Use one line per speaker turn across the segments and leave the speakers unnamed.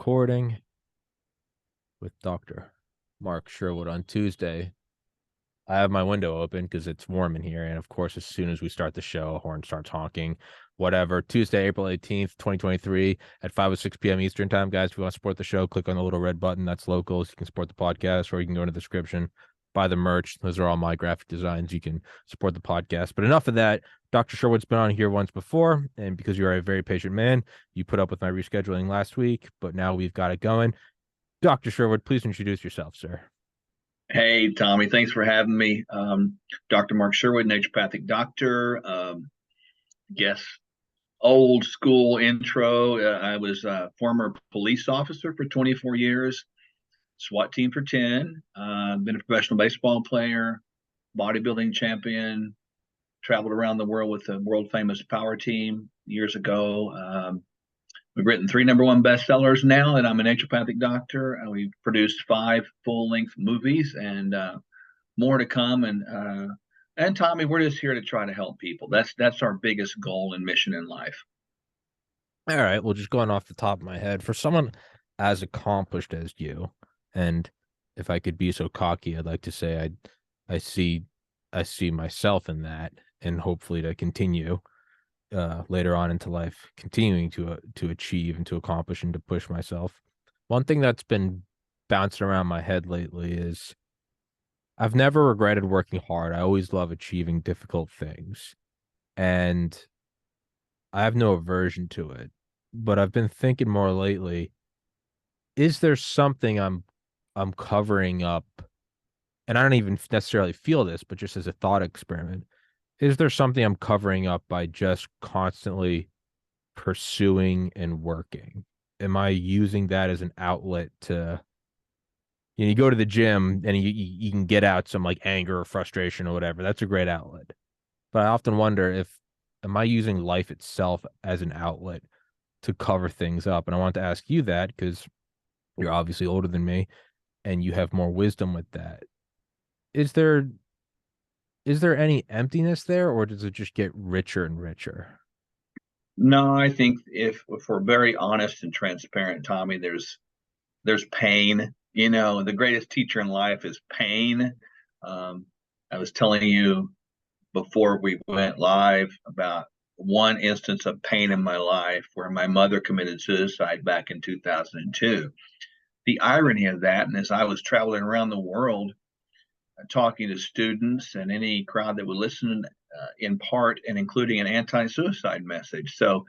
recording with Dr. Mark Sherwood on Tuesday. I have my window open because it's warm in here. And of course, as soon as we start the show, a horn starts honking. Whatever. Tuesday, April 18th, 2023 at 5:06 p.m. Eastern time. Guys, if you want to support the show, click on the little red button. That's local. So you can support the podcast, or you can go in the description, buy the merch. Those are all my graphic designs. You can support the podcast. But enough of that. Dr. Sherwood's been on here once before. And because you are a very patient man, you put up with my rescheduling last week. But now we've got it going. Dr. Sherwood, please introduce yourself, sir.
Hey, Tommy, thanks for having me. Dr. Mark Sherwood, naturopathic doctor. Guess old school intro. I was a former police officer for 24 years, SWAT team for 10. Been a professional baseball player, bodybuilding champion, traveled around the world with the world famous power team years ago. We've written 3 number 1 bestsellers now, and I'm a naturopathic doctor. We've produced 5 full-length movies, and more to come. And Tommy, we're just here to try to help people. That's our biggest goal and mission in life.
All right. Well, just going off the top of my head, for someone as accomplished as you, and if I could be so cocky, I'd like to say I see I see myself in that, and hopefully to continue later on into life, continuing to achieve and to accomplish and to push myself. One thing that's been bouncing around my head lately is I've never regretted working hard. I always love achieving difficult things, and I have no aversion to it. But I've been thinking more lately, is there something I'm covering up? And I don't even necessarily feel this, but just as a thought experiment, is there something I'm covering up by just constantly pursuing and working? Am I using that as an outlet to, you go to the gym and you can get out some like anger or frustration or whatever. That's a great outlet. But I often wonder if, am I using life itself as an outlet to cover things up? And I want to ask you that because you're obviously older than me and you have more wisdom with that. Is there is there any emptiness there, or does it just get richer and richer?
No, I think if we're very honest and transparent, Tommy, there's pain. The greatest teacher in life is pain. I was telling you before we went live about one instance of pain in my life where my mother committed suicide back in 2002. The irony of that, and as I was traveling around the world talking to students and any crowd that would listen, in part and including an anti-suicide message. So,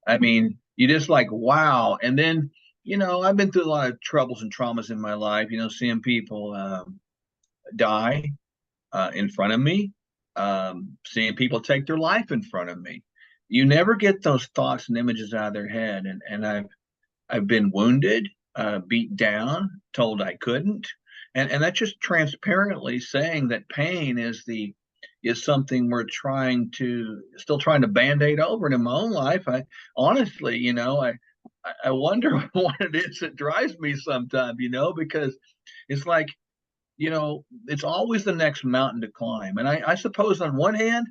I mean, you just like, wow. And then, I've been through a lot of troubles and traumas in my life, seeing people die in front of me, seeing people take their life in front of me. You never get those thoughts and images out of their head. And I've been wounded, beat down, told I couldn't. And that's just transparently saying that pain is something we're still trying to band-aid over. And in my own life, I honestly, I wonder what it is that drives me sometimes, because it's like, it's always the next mountain to climb. And I suppose on one hand,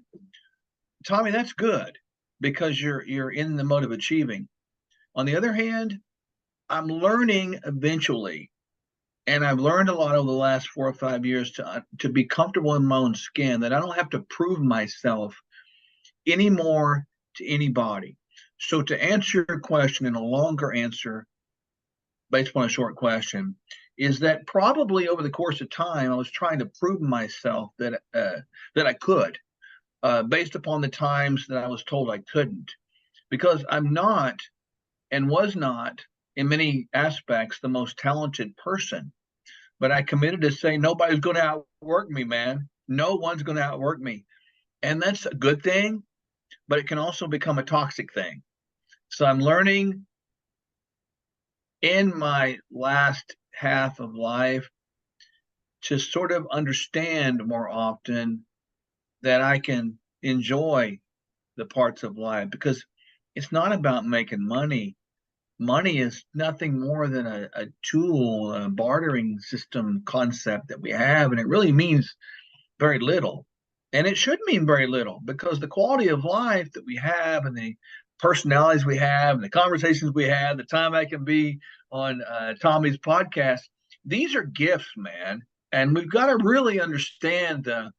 Tommy, that's good because you're in the mode of achieving. On the other hand, I'm learning eventually, and I've learned a lot over the last 4 or 5 years to be comfortable in my own skin, that I don't have to prove myself anymore to anybody. So to answer your question in a longer answer based upon a short question, is that probably over the course of time I was trying to prove myself that I could, based upon the times that I was told I couldn't, because I'm not and was not in many aspects the most talented person. But I committed to say nobody's going to outwork me, man. No one's going to outwork me. And that's a good thing, but it can also become a toxic thing. So I'm learning in my last half of life to sort of understand more often that I can enjoy the parts of life, because it's not about making money. Money is nothing more than a tool, a bartering system concept that we have, and it really means very little. And it should mean very little, because the quality of life that we have and the personalities we have and the conversations we have, the time I can be on Tommy's podcast. These are gifts, man, and we've got to really understand the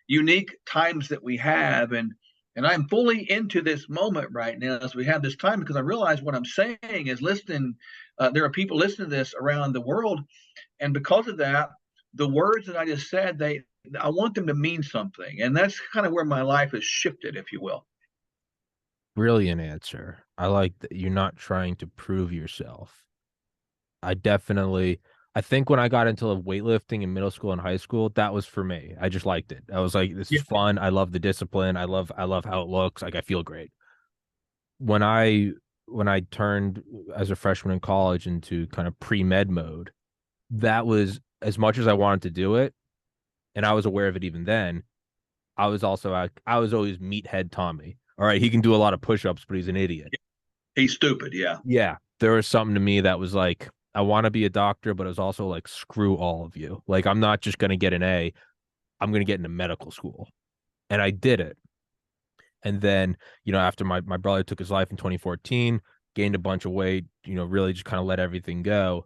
unique times that we have. And I'm fully into this moment right now as we have this time, because I realize what I'm saying is listening. There are people listening to this around the world, and because of that, the words that I just said, I want them to mean something, and that's kind of where my life has shifted, if you will.
Brilliant answer. I like that you're not trying to prove yourself. I definitely I think when I got into weightlifting in middle school and high school, that was for me. I just liked it. I was like, this is
Yeah,
fun. I love the discipline. I love how it looks. Like I feel great. When I turned as a freshman in college into kind of pre-med mode, that was as much as I wanted to do it, and I was aware of it even then. I was always meathead Tommy. All right, he can do a lot of push-ups, but he's an idiot.
he's stupid. Yeah,
Yeah, there was something to me that was like, I want to be a doctor, but it was also like, screw all of you. Like, I'm not just going to get an A, I'm going to get into medical school. And I did it. And then, after my brother took his life in 2014, gained a bunch of weight, really just kind of let everything go.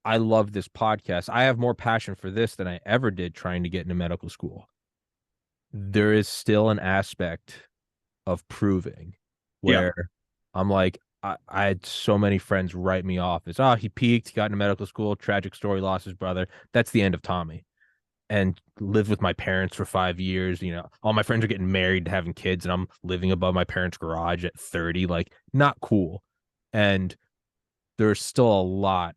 I love this podcast. I have more passion for this than I ever did trying to get into medical school. There is still an aspect of proving
yeah,
where I'm like, I had so many friends write me off as, oh, he peaked, he got into medical school, tragic story, lost his brother. That's the end of Tommy. And lived with my parents for 5 years. All my friends are getting married and having kids, and I'm living above my parents' garage at 30. Like, not cool. And there's still a lot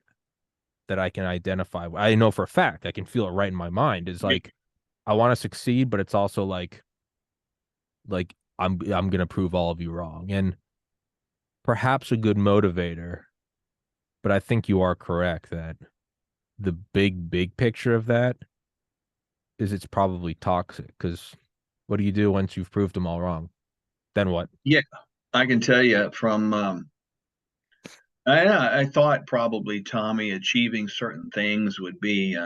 that I can identify. I know for a fact, I can feel it right in my mind. Is
yeah,
like, I want to succeed, but it's also like I'm gonna prove all of you wrong. And perhaps a good motivator, but I think you are correct that the big picture of that is it's probably toxic, because what do you do once you've proved them all wrong? Then what?
yeah. I can tell you from I thought probably Tommy achieving certain things would be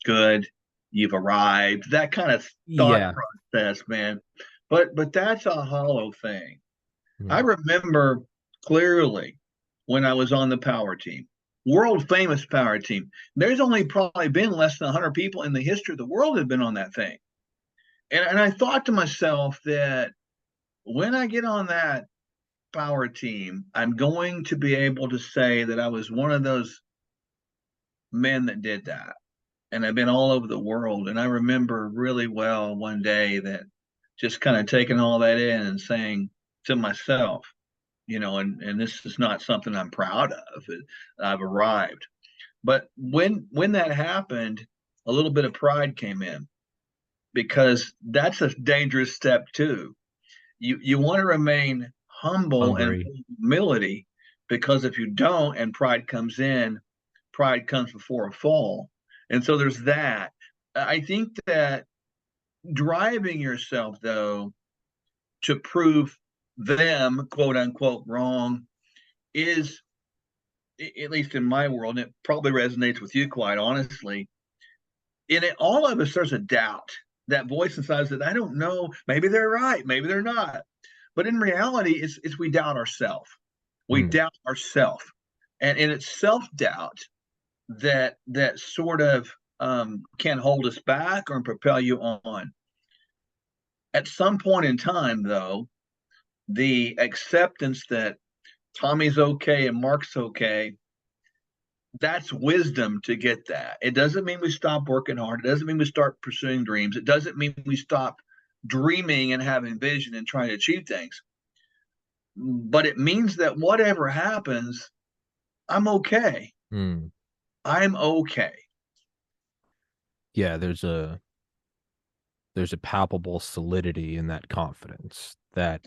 good. You've arrived. That kind of thought
Yeah.
process, man. But that's a hollow thing. I
Mm.
remember clearly when I was on the power team, world famous power team. There's only probably been less than 100 people in the history of the world that have been on that thing. And I thought to myself that when I get on that power team, I'm going to be able to say that I was one of those men that did that. And I've been all over the world. And I remember really well one day that just kind of taking all that in and saying to myself, and this is not something I'm proud of. I've arrived. But when that happened, a little bit of pride came in, because that's a dangerous step too. You want to remain humble and
Hungry.
humility, because if you don't and pride comes in, pride comes before a fall. And so there's that. I think that driving yourself though to prove them quote unquote wrong is, at least in my world, and it probably resonates with you quite honestly, in it, all of us, there's a doubt. That voice inside that I don't know, maybe they're right, maybe they're not. But in reality, it's we doubt ourselves. We
Mm.
doubt ourselves, and it's self-doubt that sort of can hold us back or propel you on. At some point in time, though, the acceptance that Tommy's okay and Mark's okay, that's wisdom to get that. It doesn't mean we stop working hard. It doesn't mean we start pursuing dreams. It doesn't mean we stop dreaming and having vision and trying to achieve things. But it means that whatever happens, I'm okay.
Mm.
I'm okay.
Yeah, there's a palpable solidity in that confidence that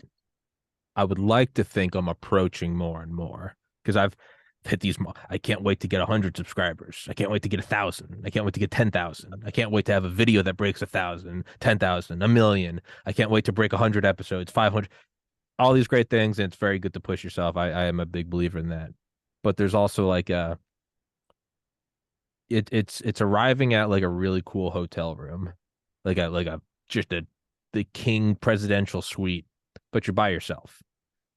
I would like to think I'm approaching more and more, because I've hit these. I can't wait to get 100 subscribers. I can't wait to get 1,000. I can't wait to get 10,000. I can't wait to have a video that breaks 1,000, 10,000, a million. I can't wait to break 100 episodes, 500. All these great things, and it's very good to push yourself. I am a big believer in that. But there's also like it's arriving at like a really cool hotel room, like a just a the king presidential suite, but you're by yourself.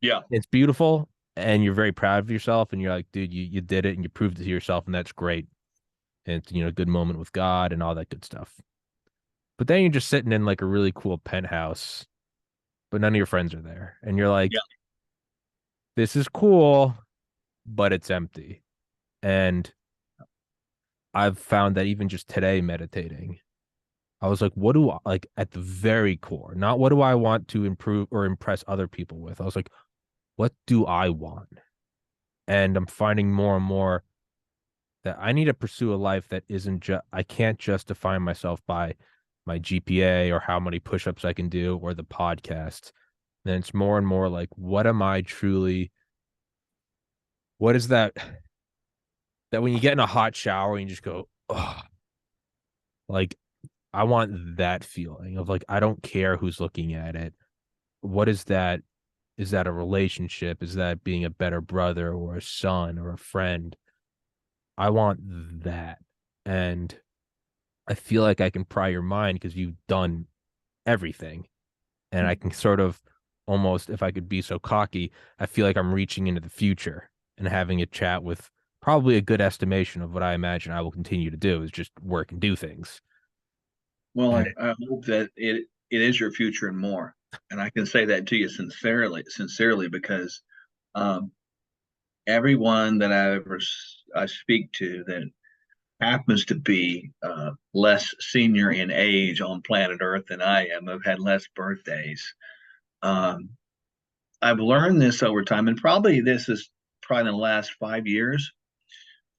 Yeah.
It's beautiful, and you're very proud of yourself, and you're like, dude, you did it and you proved it to yourself, and that's great. And it's, a good moment with God and all that good stuff. But then you're just sitting in like a really cool penthouse, but none of your friends are there. And you're
Yeah.
like, this is cool, but it's empty. And I've found that even just today meditating, I was like, what do I like at the very core? Not what do I want to improve or impress other people with? I was like, what do I want? And I'm finding more and more that I need to pursue a life that isn't just, I can't just define myself by my GPA or how many push-ups I can do or the podcast. Then it's more and more like, what am I truly, what is that when you get in a hot shower and you just go, oh, like I want that feeling of like, I don't care who's looking at it. What is that? Is that a relationship? Is that being a better brother or a son or a friend? I want that. And I feel like I can pry your mind because you've done everything. And I can sort of almost, if I could be so cocky, I feel like I'm reaching into the future and having a chat with probably a good estimation of what I imagine I will continue to do is just work and do things.
Well,
And
I hope that it is your future and more. And I can say that to you sincerely, because um, everyone that I speak to that happens to be less senior in age on planet Earth than I am, have had less birthdays. Um, I've learned this over time, and probably this is probably in the last 5 years.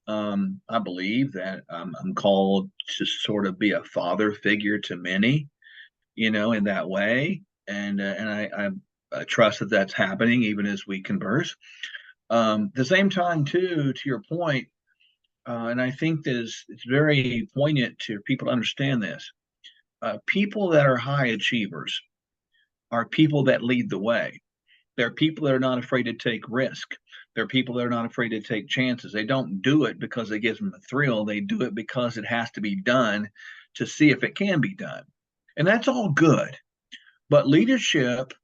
I believe that I'm called to sort of be a father figure to many, in that way, and I trust that that's happening even as we converse. At the same time, too, to your point, and I think that it's very poignant to people to understand this. People that are high achievers are people that lead the way. They're people that are not afraid to take risk. They're people that are not afraid to take chances. They don't do it because it gives them a thrill. They do it because it has to be done to see if it can be done. And that's all good. But leadership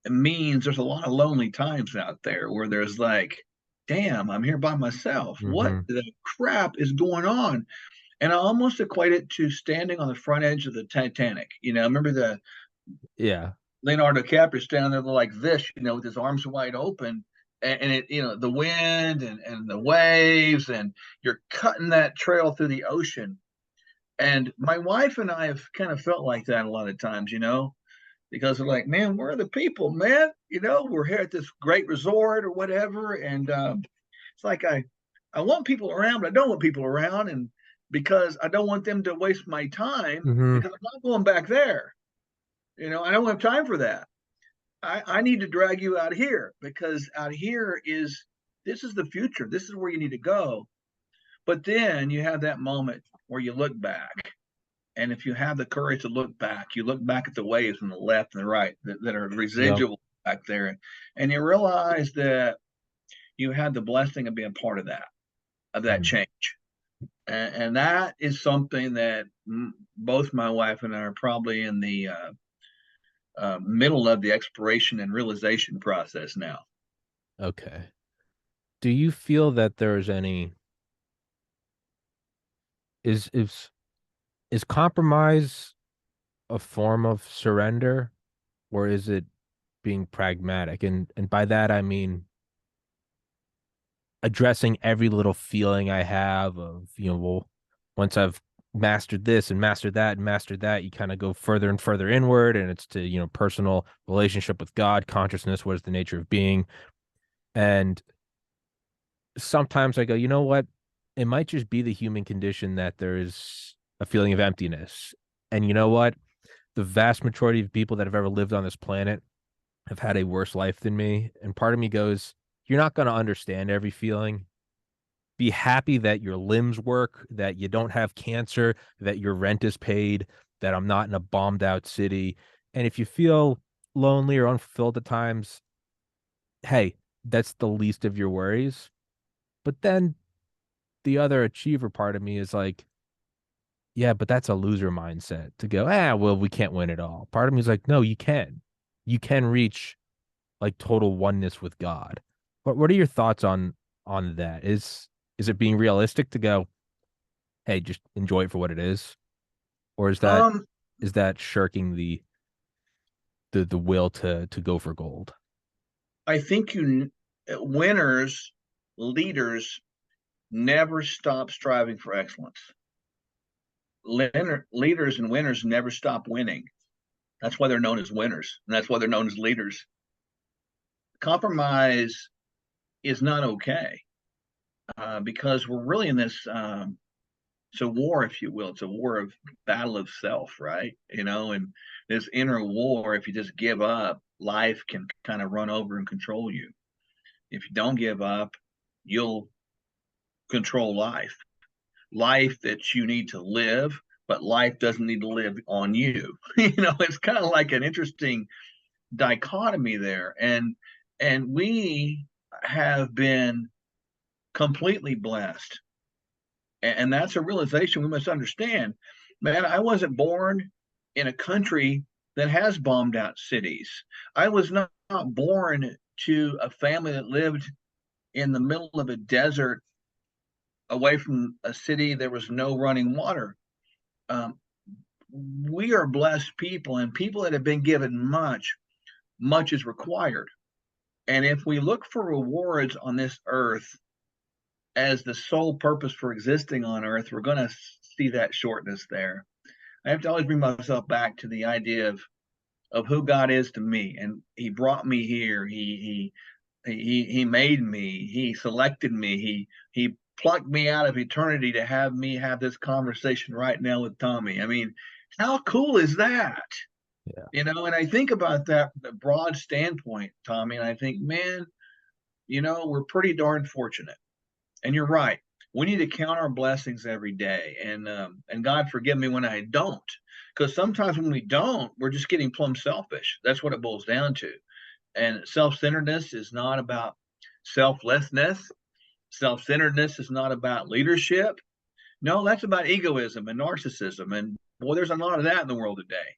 means there's a lot of lonely times out there where there's like, damn, I'm here by myself. What
mm-hmm.
the crap is going on? And I almost equate it to standing on the front edge of the Titanic. Remember the
Yeah.
Leonardo DiCaprio standing there like this, with his arms wide open, and it, the wind and the waves, and you're cutting that trail through the ocean. And my wife and I have kind of felt like that a lot of times, because they're like, man, where are the people, man? We're here at this great resort or whatever, and it's like I want people around, but I don't want people around, and because I don't want them to waste my time
Mm-hmm.
because I'm not going back there. I don't have time for that. I need to drag you out here because out here this is the future. This is where you need to go. But then you have that moment where you look back. And if you have the courage to look back, you look back at the waves on the left and the right that are
Yep.
residual back there. And you realize that you had the blessing of being part of that
Mm.
change. And that is something that both my wife and I are probably in the middle of the exploration and realization process now.
Okay. Do you feel that there's any is is compromise a form of surrender, or is it being pragmatic? And by that I mean addressing every little feeling I have of, well, once I've mastered this and mastered that and mastered that, you kind of go further and further inward, and it's to, personal relationship with God, consciousness, what is the nature of being. And sometimes I go, you know what? It might just be the human condition that there is a feeling of emptiness. And you know what? The vast majority of people that have ever lived on this planet have had a worse life than me. And part of me goes, you're not going to understand every feeling. Be happy that your limbs work, that you don't have cancer, that your rent is paid, that I'm not in a bombed out city. And if you feel lonely or unfulfilled at times, hey, that's the least of your worries. But then the other achiever part of me is like, yeah, but that's a loser mindset to go, well, we can't win it all. Part of me is like, no, you can. You can reach like total oneness with God. What are your thoughts on that? Is it being realistic to go, hey, just enjoy it for what it is? Or
Um,
is that shirking the will to go for gold?
I think winners, leaders never stop striving for excellence. Leaders and winners never stop winning. That's why they're known as winners, and that's why they're known as leaders. Compromise is not okay because we're really in this. It's a war, if you will. It's a war of battle of self, right? And this inner war. If you just give up, life can kind of run over and control you. If you don't give up, you'll control life. Life that you need to live, but life doesn't need to live on you. It's kind of like an interesting dichotomy there. And we have been completely blessed. And that's a realization we must understand. Man, I wasn't born in a country that has bombed out cities. I was not born to a family that lived in the middle of a desert away from a city. There was no running water. Um, we are blessed people, and people that have been given much, much is required. And if we look for rewards on this earth as the sole purpose for existing on earth, we're going to see that shortness there. I have to always bring myself back to the idea of who God is to me, and He brought me here. He made me. He selected me. He plucked me out of eternity to have me have this conversation right now with Tommy. I mean, how cool is that?
Yeah.
And I think about that from the broad standpoint, Tommy, and I think, man, we're pretty darn fortunate. And you're right. We need to count our blessings every day, and God forgive me when I don't, because sometimes when we don't, we're just getting plumb selfish. That's what it boils down to. And self-centeredness is not about selflessness. Self-centeredness is not about leadership. No, that's about egoism and narcissism. And boy, there's a lot of that in the world today.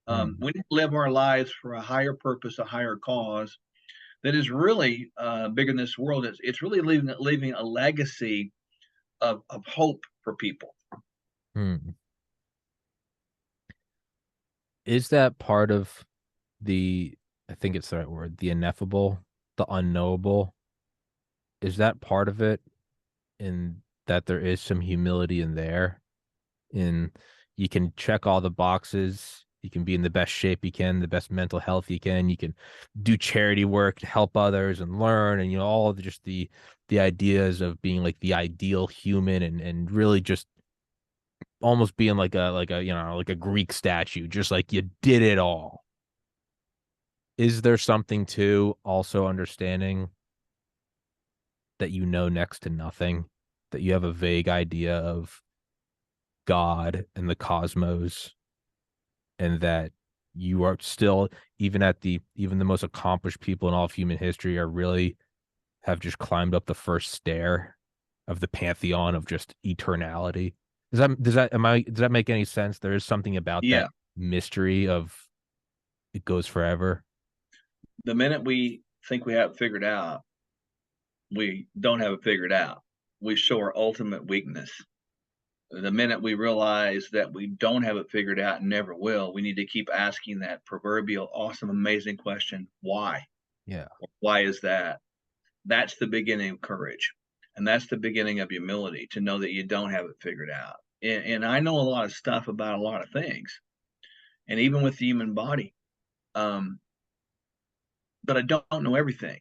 Hmm.
We need to live our lives for a higher purpose, a higher cause that is really bigger than this world. It's really leaving a legacy of hope for people.
Hmm. Is that part of the, I think it's the right word, the ineffable, the unknowable? Is that part of it in that there is some humility in there? In you can check all the boxes, you can be in the best shape you can, the best mental health you can do charity work to help others and learn, and all of just the ideas of being like the ideal human and really just almost being like a like a Greek statue, just like you did it all. Is there something to also understanding that next to nothing, that you have a vague idea of God and the cosmos, and that you are still, even the most accomplished people in all of human history are really have just climbed up the first stair of the pantheon of just eternality? Does that make any sense? There is something about that
Yeah,
mystery of it goes forever.
the minute we think we have it figured out, we don't have it figured out. We show our ultimate weakness. The minute we realize that we don't have it figured out and never will, we need to keep asking that proverbial, awesome, amazing question: why?
Yeah.
Why is that? That's the beginning of courage. And that's the beginning of humility, to know that you don't have it figured out. And I know a lot of stuff about a lot of things, and even with the human body, um, but I don't know everything.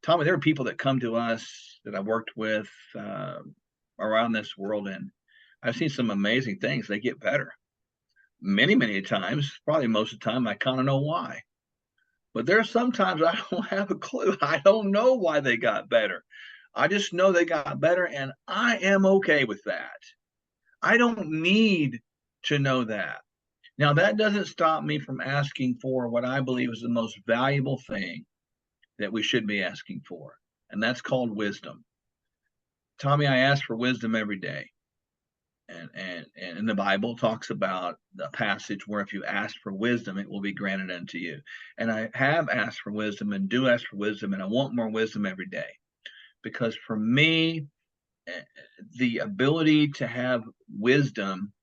Tommy, there are people that come to us that I've worked with around this world, and I've seen some amazing things. They get better many, many times. Probably most of the time, I kind of know why. But there's sometimes I don't have a clue. I don't know why they got better. I just know they got better, and I am okay with that. I don't need to know that. Now, that doesn't stop me from asking for what I believe is the most valuable thing that we should be asking for, and that's called wisdom. Tommy, I ask for wisdom every day. And the Bible talks about the passage where if you ask for wisdom, it will be granted unto you. And I have asked for wisdom and do ask for wisdom, and I want more wisdom every day. because for me, eh, the ability to have wisdom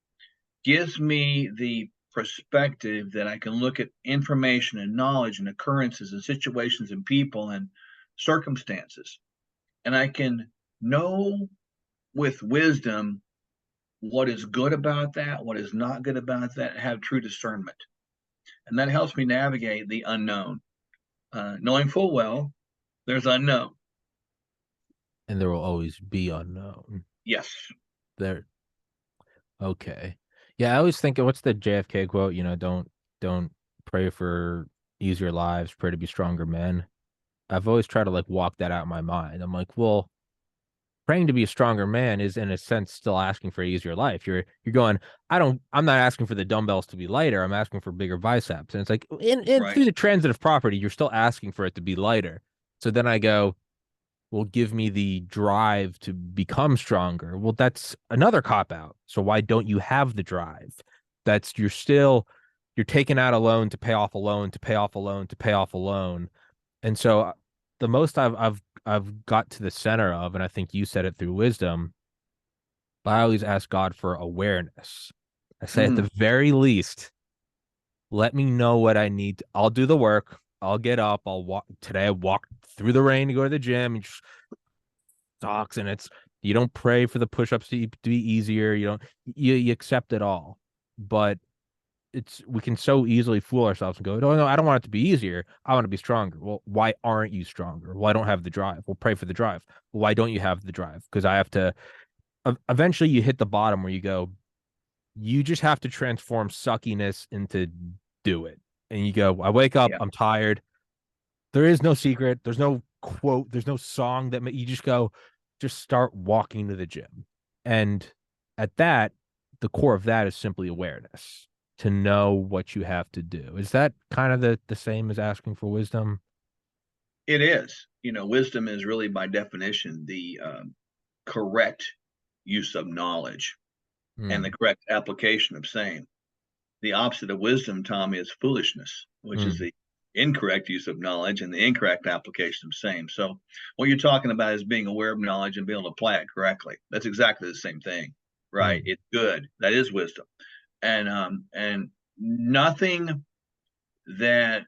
gives me the perspective that I can look at information and knowledge and occurrences and situations and people and circumstances. And I can know with wisdom what is good about that, what is not good about that, and have true discernment. And that helps me navigate the unknown, knowing full well there's unknown.
And there will always be unknown.
Yes.
There. Okay. Yeah, I always think what's the JFK quote? Don't pray for easier lives, pray to be stronger men. I've always tried to like walk that out in my mind. I'm like, well, praying to be a stronger man is in a sense still asking for an easier life. You're going, I'm not asking for the dumbbells to be lighter. I'm asking for bigger biceps. And it's like in
Right.
through the transitive property, you're still asking for it to be lighter. So then I go, well, give me the drive to become stronger. Well, that's another cop out. So why don't you have the drive? That's you're taking out a loan to pay off a loan to pay off a loan to pay off a loan. And so the most I've got to the center of, and I think you said it through wisdom, I always ask God for awareness. I say at
Mm,
the very least, let me know what I need. I'll do the work. I'll get up. I'll walk today. I walked through the rain to go to the gym and just sucks. And it's you don't pray for the push-ups to be easier. You don't you accept it all. But it's we can so easily fool ourselves and go, no, no, I don't want it to be easier. I want to be stronger. Well, why aren't you stronger? Well, I don't have the drive. Well, pray for the drive. Well, why don't you have the drive? Because I have to eventually you hit the bottom where you go, you just have to transform suckiness into do it. And you go, I wake up,
yeah.
I'm tired. There is no secret. There's no quote. There's no song that you just go, just start walking to the gym. And at that, the core of that is simply awareness to know what you have to do. Is that kind of the same as asking for wisdom?
It is. Wisdom is really by definition the correct use of knowledge and the
Mm,
correct application of same. The opposite of wisdom, Tommy, is foolishness, which is
mm,
the incorrect use of knowledge and the incorrect application of same. So, what you're talking about is being aware of knowledge and being able to apply it correctly. That's exactly the same thing, right?
mm.
It's good. That is wisdom, and nothing that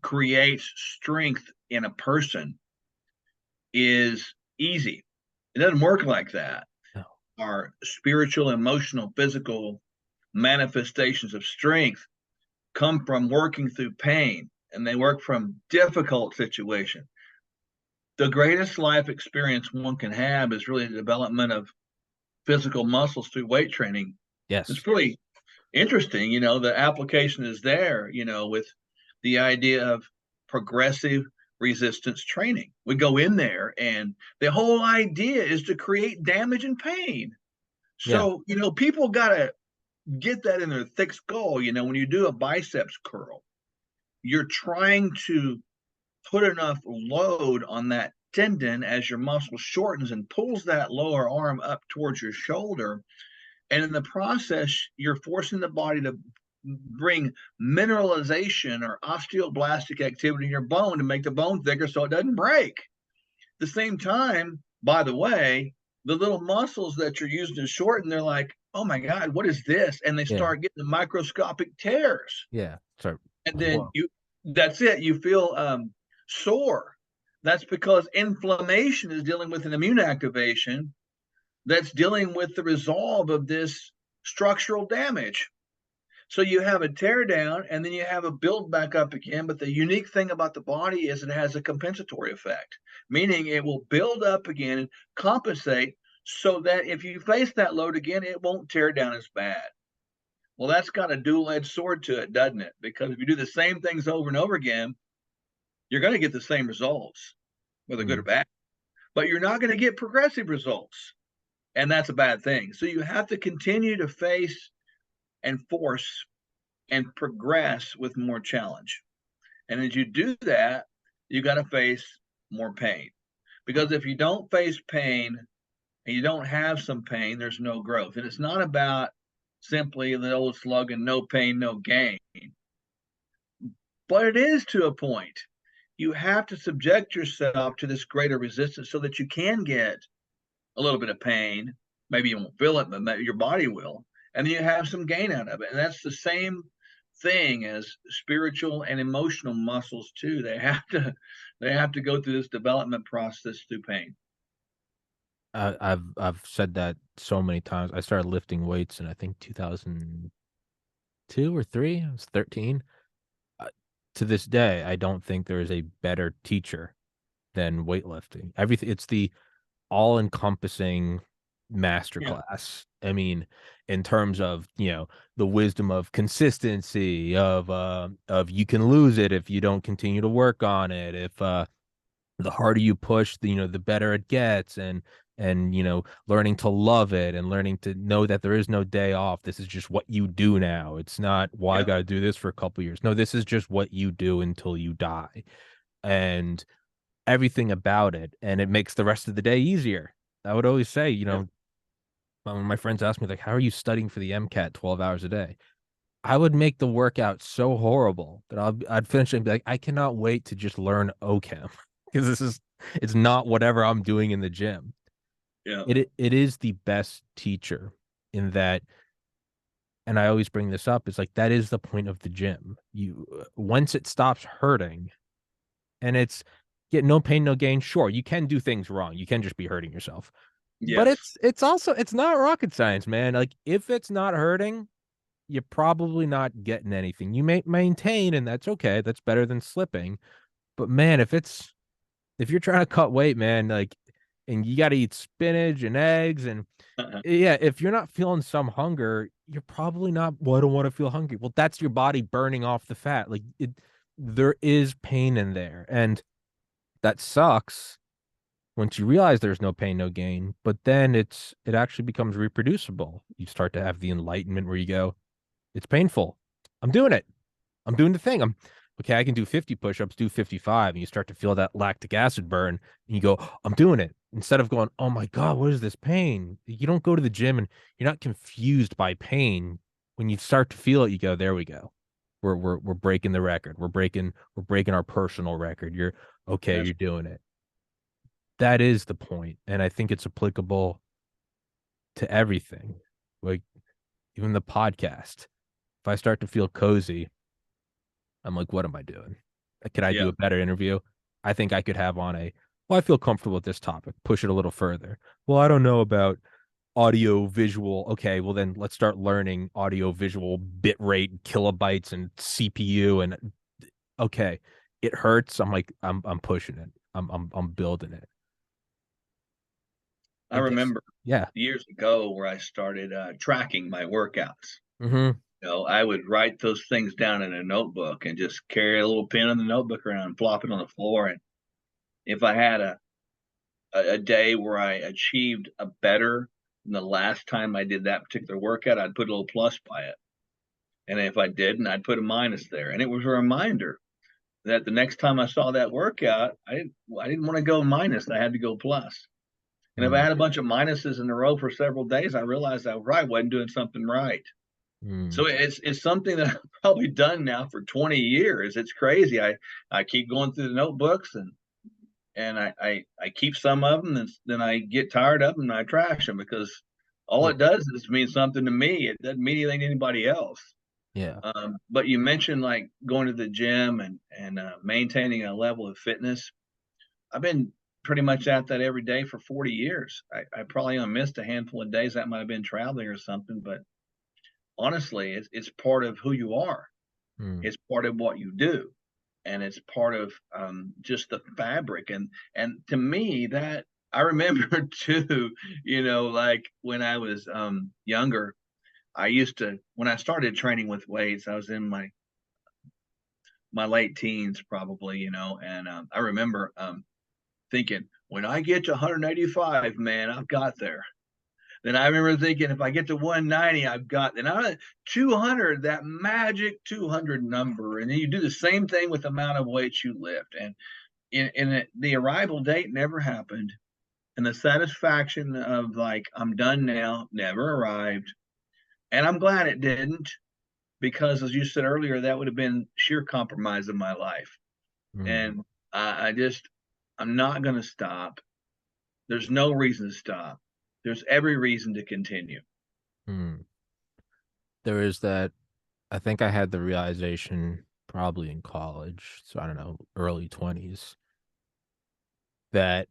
creates strength in a person is easy. It doesn't work like that.
No.
Our spiritual, emotional, physical manifestations of strength come from working through pain and they work from difficult situations. The greatest life experience one can have is really the development of physical muscles through weight training. It's
Yes.
really interesting, the application is there, with the idea of progressive resistance training. We go in there and the whole idea is to create damage and pain.
Yeah.
So, people got to get that in their thick skull. When you do a biceps curl, you're trying to put enough load on that tendon as your muscle shortens and pulls that lower arm up towards your shoulder. And in the process, you're forcing the body to bring mineralization or osteoblastic activity in your bone to make the bone thicker so it doesn't break. At the same time, by the way, the little muscles that you're using to shorten, they're like, oh my God, what is this? And they
Yeah.
start getting the microscopic tears.
Yeah. Sorry.
And then
Whoa.
that's it. You feel sore. That's because inflammation is dealing with an immune activation that's dealing with the resolve of this structural damage. So you have a tear down and then you have a build back up again. But the unique thing about the body is it has a compensatory effect, meaning it will build up again and compensate so that if you face that load again, it won't tear down as bad. Well, that's got a dual edged sword to it, doesn't it? Because if you do the same things over and over again, you're going to get the same results, whether good or
Mm,
bad, but you're not going to get progressive results. And that's a bad thing. So you have to continue to face and force and progress with more challenge. And as you do that, you got to face more pain. Because if you don't face pain and you don't have some pain, there's no growth. And it's not about simply the old slogan, no pain, no gain. But it is to a point. you have to subject yourself to this greater resistance so that you can get a little bit of pain. Maybe you won't feel it, but maybe your body will. And then you have some gain out of it. And that's the same thing as spiritual and emotional muscles too. They have to go through this development process through pain.
I've said that so many times. I started lifting weights in I think 2002 or three. I was 13. Uh, to this day, I don't think there is a better teacher than weightlifting. Everything it's the all-encompassing
Yeah.
masterclass. I mean, in terms of, the wisdom of consistency, of you can lose it if you don't continue to work on it. If the harder you push, the better it gets, and learning to love it and learning to know that there is no day off. This is just what you do now. It's not, well, I
Yeah.
got to do this for a couple years. No, this is just what you do until you die. And everything about it, and it makes the rest of the day easier. I would always say,
Yeah.
when my friends ask me like, "How are you studying for the MCAT 12 hours a day?" I would make the workout so horrible that I'd finish it and be like, "I cannot wait to just learn OChem because it's not whatever I'm doing in the gym."
Yeah.
It is the best teacher in that, and I always bring this up, is like that is the point of the gym. You once it stops hurting, and it's get no pain, no gain. Sure, you can do things wrong. You can just be hurting yourself. But
Yes.
it's also it's not rocket science, man. Like if it's not hurting, you're probably not getting anything. You may maintain, and that's okay. That's better than slipping. But man, if you're trying to cut weight, man, like, and you got to eat spinach and eggs, and yeah, if you're not feeling some hunger, you're probably not. Well, I don't want to feel hungry. Well, that's your body burning off the fat. Like there is pain in there, and that sucks once you realize there's no pain, no gain. But then it actually becomes reproducible. You start to have the enlightenment where you go, it's painful. I'm doing it. I'm doing the thing. I'm okay. I can do 50 push-ups, do 55, and you start to feel that lactic acid burn, and you go, I'm doing it. Instead of going, oh my God, what is this pain? You don't go to the gym and you're not confused by pain. When you start to feel it, you go, there we go. We're breaking the record. We're breaking our personal record. You're okay,
That's
you're doing it. That is the point, and I think it's applicable to everything. Like even the podcast. If I start to feel cozy, I'm like, what am I doing? Could I do
yeah.
a better interview? I think I could have on well, I feel comfortable with this topic, push it a little further. Well, I don't know about audio visual. Okay, well then let's start learning audio visual bit rate, kilobytes, and CPU. And okay, it hurts. I'm like, I'm pushing it. I'm building it.
I
I guess.
remember
Yeah.
years ago where I started tracking my workouts.
Mm-hmm.
I would write those things down in a notebook and just carry a little pen in the notebook around and flop it on the floor. And if I had a day where I achieved a better than the last time I did that particular workout, I'd put a little plus by it. And if I didn't, I'd put a minus there. And it was a reminder that the next time I saw that workout, I didn't want to go minus. I had to go plus. And if I
Mm,
had a bunch of minuses in a row for several days, I realized I wasn't doing something right.
mm,
So it's something that I've probably done now for 20 years. It's crazy. I keep going through the notebooks and I keep some of them, and then I get tired of them and I trash them because all
yeah.
it does is mean something to me. It doesn't mean anything to anybody else.
Yeah.
But you mentioned like going to the gym and maintaining a level of fitness. I've been pretty much at that every day for 40 years. I probably only missed a handful of days that might have been traveling or something, but honestly, it's part of who you are.
Mm,
It's part of what you do, and it's part of just the fabric. And to me, that I remember too. Like when I was younger, I used to when I started training with weights, I was in my late teens probably. And I remember thinking when I get to 185, man, I've got there. Then I remember thinking, if I get to 190, I've got. Then I 200, that magic 200 number, and then you do the same thing with the amount of weights you lift. And the arrival date never happened, and the satisfaction of like I'm done now never arrived. And I'm glad it didn't, because as you said earlier, that would have been sheer compromise of my life.
mm.
And I just, I'm not going to stop. There's no reason to stop. There's every reason to continue.
Hmm. There is that. I think I had the realization probably in college, so I don't know, early 20s, that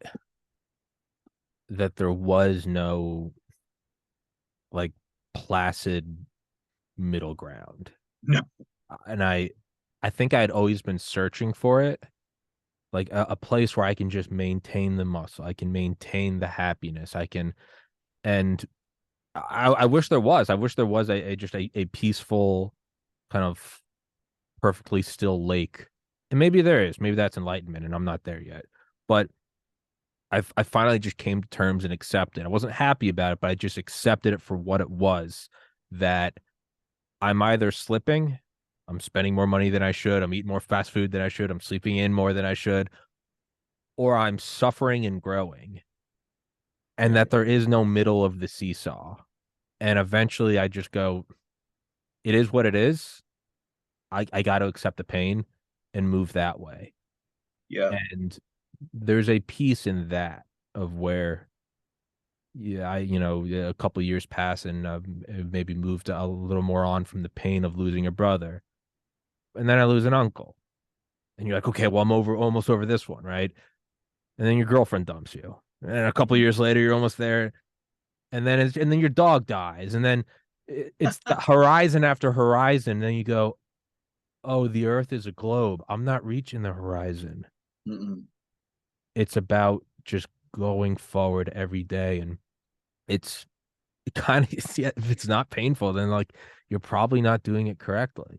there was no like placid middle ground.
No.
And I think I'd always been searching for it, like a place where I can just maintain the muscle, I can maintain the happiness, I can, and I wish there was. I wish there was a just a peaceful kind of perfectly still lake. And maybe there is. Maybe that's enlightenment and I'm not there yet. But I finally just came to terms and accepted. I wasn't happy about it, but I just accepted it for what it was, that I'm either slipping, I'm spending more money than I should, I'm eating more fast food than I should, I'm sleeping in more than I should, or I'm suffering and growing, and that
Right.
there is no middle of the seesaw. And eventually I just go, it is what it is. I got to accept the pain and move that way.
Yeah.
And there's a piece in that of where, yeah, a couple of years pass and maybe moved a little more on from the pain of losing a brother. And then I lose an uncle. And you're like, okay, well, I'm almost over this one, right? And then your girlfriend dumps you. And a couple of
Mhm.
years later, you're almost there. And then your dog dies. And then it's the horizon after horizon. And then you go, oh, the earth is a globe. I'm not reaching the horizon.
Mm-mm.
It's about just going forward every day. And it's it kind of, yeah, if it's not painful, then like you're probably not doing it correctly.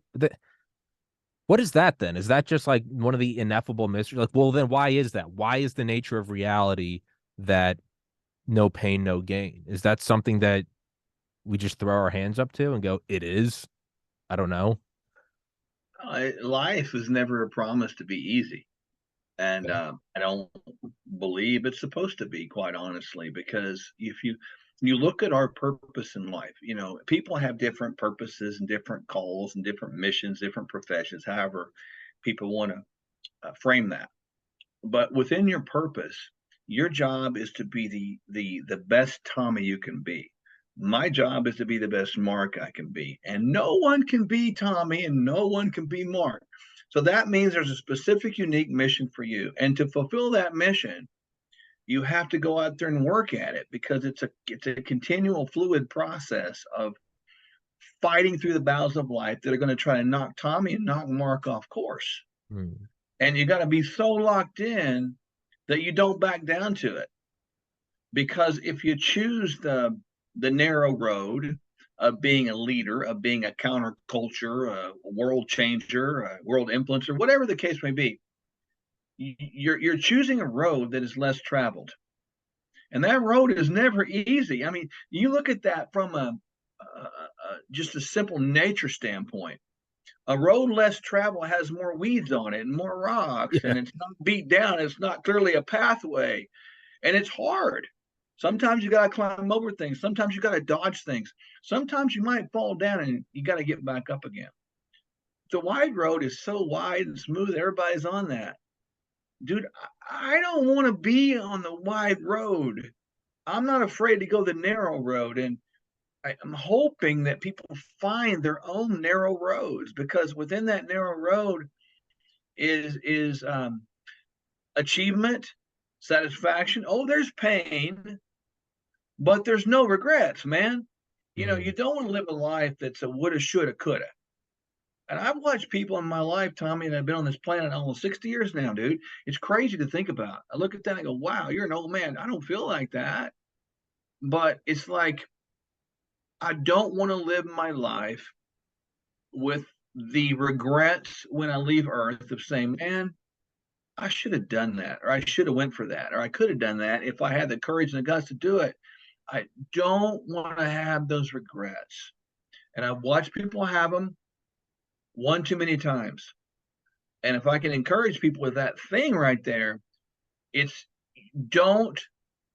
What is that then? Is that just like one of the ineffable mysteries? Like, well, then why is that? Why is the nature of reality that no pain, no gain? Is that something that we just throw our hands up to and go, it is? I don't know.
Life is never a promise to be easy. And
Okay.
I don't believe it's supposed to be, quite honestly, because if you look at our purpose in life, people have different purposes and different calls and different missions, different professions, however people want to frame that. But within your purpose, your job is to be the best Tommy you can be. My job is to be the best Mark I can be, and no one can be Tommy, and no one can be Mark. So that means there's a specific, unique mission for you, and to fulfill that mission, you have to go out there and work at it because it's a continual, fluid process of fighting through the battles of life that are going to try to knock Tommy and knock Mark off course.
Hmm.
And you got to be so locked in that you don't back down to it. Because if you choose the narrow road of being a leader, of being a counterculture, a world changer, a world influencer, whatever the case may be, you're choosing a road that is less traveled, and that road is never easy. I mean, you look at that from just a simple nature standpoint. A road less traveled has more weeds on it and more rocks,
Yeah.
and it's not beat down. It's not clearly a pathway, and it's hard. Sometimes you got to climb over things. Sometimes you got to dodge things. Sometimes you might fall down and you got to get back up again. The wide road is so wide and smooth. Everybody's on that. Dude, I don't want to be on the wide road. I'm not afraid to go the narrow road. And I'm hoping that people find their own narrow roads because within that narrow road is achievement, satisfaction. Oh, there's pain, but there's no regrets, man. You
Hmm.
don't want to live a life that's a woulda, shoulda, coulda. And I've watched people in my life, Tommy, and I've been on this planet almost 60 years now, dude. It's crazy to think about. I look at that and I go, wow, you're an old man. I don't feel like that. But it's like, I don't want to live my life with the regrets when I leave Earth of saying, man, I should have done that, or I should have went for that, or I could have done that if I had the courage and the guts to do it. I don't want to have those regrets. And I've watched people have them one too many times. And if I can encourage people with that thing right there, it's don't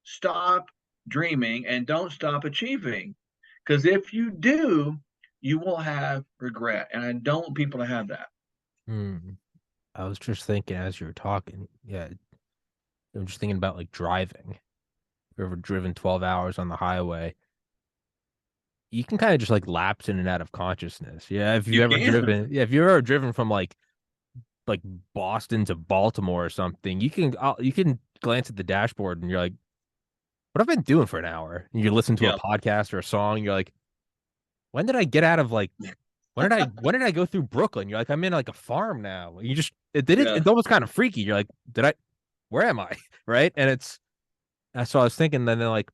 stop dreaming and don't stop achieving. Because if you do, you will have regret. And I don't want people to have that.
Hmm. I was just thinking as you were talking. Yeah, I'm just thinking about like driving. If you've ever driven 12 hours on the highway, you can kind of just like lapse in and out of consciousness. Yeah, if you've
You
ever
can.
driven, yeah, if you've ever driven from like Boston to Baltimore or something, you can glance at the dashboard and you're like, what have I been doing for an hour? And you listen to a
Yeah.
podcast or a song, you're like, when did I get out of like when did I go through Brooklyn? You're like, I'm in like a farm now. You just
Yeah.
it's almost kind of freaky. You're like, did I where am I? Right. And so I was thinking then like